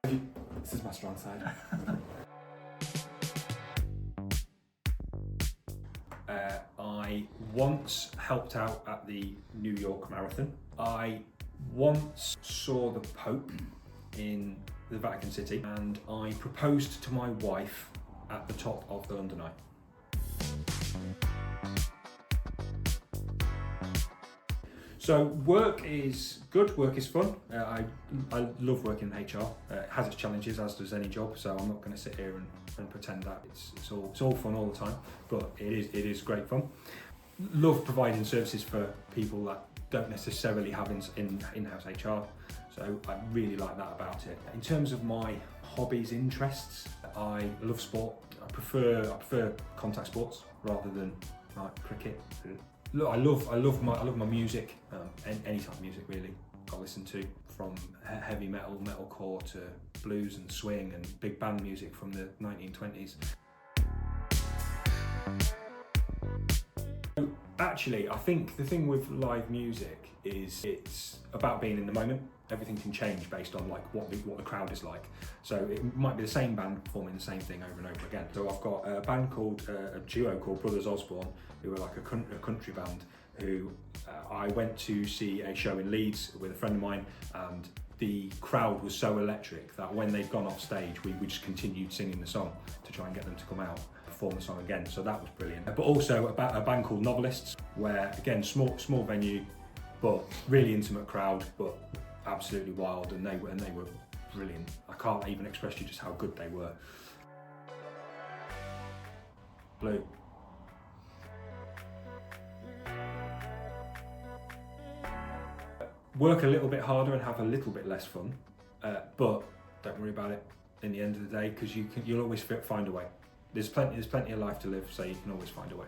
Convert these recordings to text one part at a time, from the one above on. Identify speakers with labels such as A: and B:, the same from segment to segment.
A: This is my strong side. I once helped out at the New York Marathon. I once saw the Pope in the Vatican City, and I proposed to my wife at the top of the London Eye. So work is good, work is fun. I love working in HR. It has its challenges, as does any job, so I'm not going to sit here and pretend that it's all fun all the time, but it is great fun. Love providing services for people that don't necessarily have in-house HR, so I really like that about it. In terms of my hobbies, interests, I love sport. I prefer contact sports rather than like cricket. Look, I love my music. Any type of music really. I listen to, from heavy metal, metalcore to blues and swing and big band music from the 1920s. Actually, I think the thing with live music is it's about being in the moment. Everything can change based on like what the crowd is like. So it might be the same band performing the same thing over and over again. So I've got a duo called Brothers Osborne, who are like a country band, who I went to see a show in Leeds with a friend of mine, and the crowd was so electric that when they'd gone off stage, we just continued singing the song to try and get them to come out, perform the song again. So that was brilliant. But also about a band called Novelists, where again, small venue, but really intimate crowd, but absolutely wild, and they were brilliant. I can't even express to you just how good they were. Blue. Work a little bit harder and have a little bit less fun, but don't worry about it in the end of the day, because you'll always find a way. There's plenty of life to live, so you can always find a way.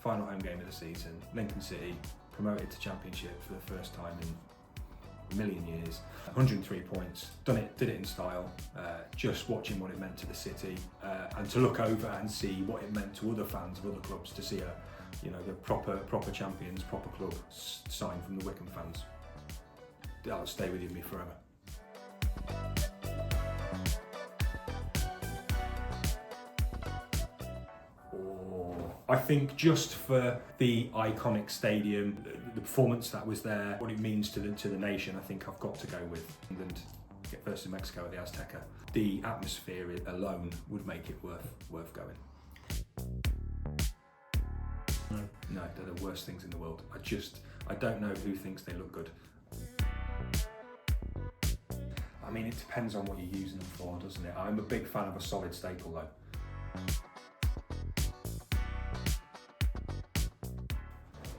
A: Final home game of the season, Lincoln City promoted to Championship for the first time in a million years. 103 points, did it in style. Just watching what it meant to the city, and to look over and see what it meant to other fans of other clubs, to see the proper champions, proper club signed from the Wycombe fans. That'll stay with me forever. I think just for the iconic stadium, the performance that was there, what it means to the nation, I think I've got to go with England. Get first in Mexico at the Azteca. The atmosphere alone would make it worth going. No, they're the worst things in the world. I don't know who thinks they look good. I mean, it depends on what you're using them for, doesn't it? I'm a big fan of a solid staple though.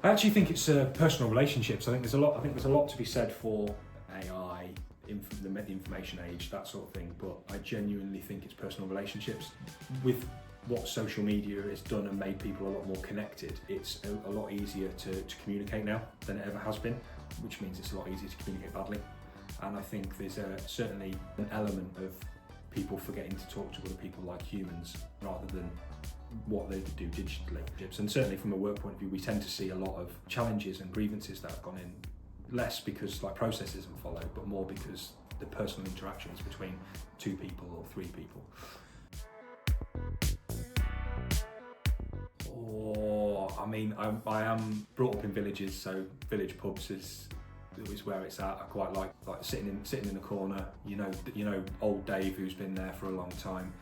A: I actually think it's personal relationships. I think there's a lot to be said for AI, the information age, that sort of thing. But I genuinely think it's personal relationships. With what social media has done and made people a lot more connected, it's a lot easier to communicate now than it ever has been, which means it's a lot easier to communicate badly. And I think there's certainly an element of people forgetting to talk to other people like humans rather than what they do digitally. And certainly from a work point of view, we tend to see a lot of challenges and grievances that have gone in, less because like process isn't followed, but more because the personal interactions between two people or three people. I mean, I am brought up in villages, so village pubs is where it's at. I quite like sitting in the corner. You know, old Dave, who's been there for a long time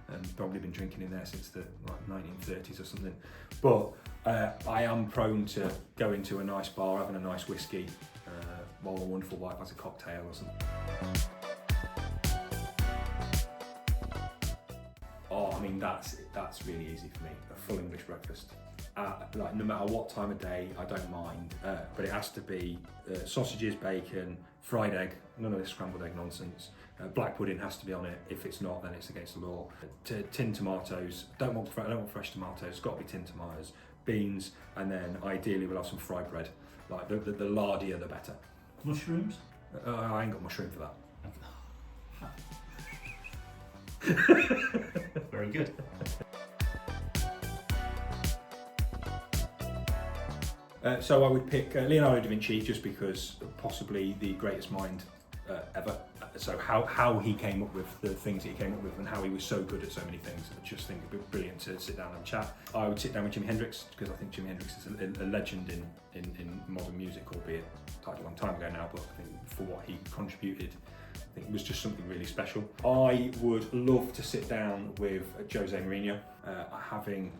A: and probably been drinking in there since the 1930s or something. But I am prone to going to a nice bar, having a nice whiskey, while my wonderful wife has a cocktail or something. Oh, I mean, that's really easy for me. A full English breakfast. Like no matter what time of day, I don't mind. But it has to be sausages, bacon, fried egg. None of this scrambled egg nonsense. Black pudding has to be on it. If it's not, then it's against the law. Tinned tomatoes. I don't want fresh tomatoes. It's got to be tinned tomatoes. Beans, and then ideally we'll have some fried bread. Like the lardier, the better.
B: Mushrooms?
A: I ain't got mushroom for
B: that. Very good.
A: So I would pick Leonardo da Vinci just because possibly the greatest mind ever. So how he came up with the things that he came up with and how he was so good at so many things, I just think it'd be brilliant to sit down and chat. I would sit down with Jimi Hendrix because I think Jimi Hendrix is a legend in modern music, albeit quite a long time ago now, but I think for what he contributed, I think it was just something really special. I would love to sit down with Jose Mourinho, having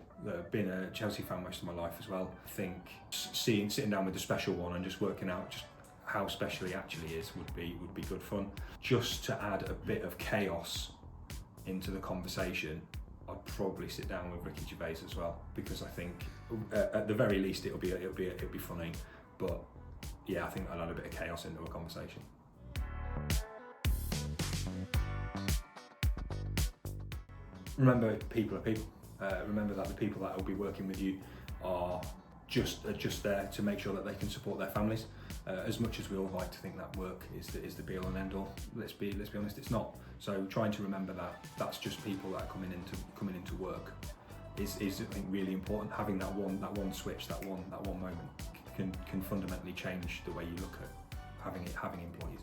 A: been a Chelsea fan most of my life as well. I think sitting down with the special one and just working out just how special he actually is would be good fun. Just to add a bit of chaos into the conversation, I'd probably sit down with Ricky Gervais as well, because I think at the very least it'll be funny, but yeah, I think I'll add a bit of chaos into a conversation. Remember, people are people. Remember that the people that will be working with you are just there to make sure that they can support their families. As much as we all like to think that work is the be all and end all, let's be honest, it's not. So trying to remember that that's just people that are coming into work is I think really important. Having that one switch, that one moment can fundamentally change the way you look at having employees.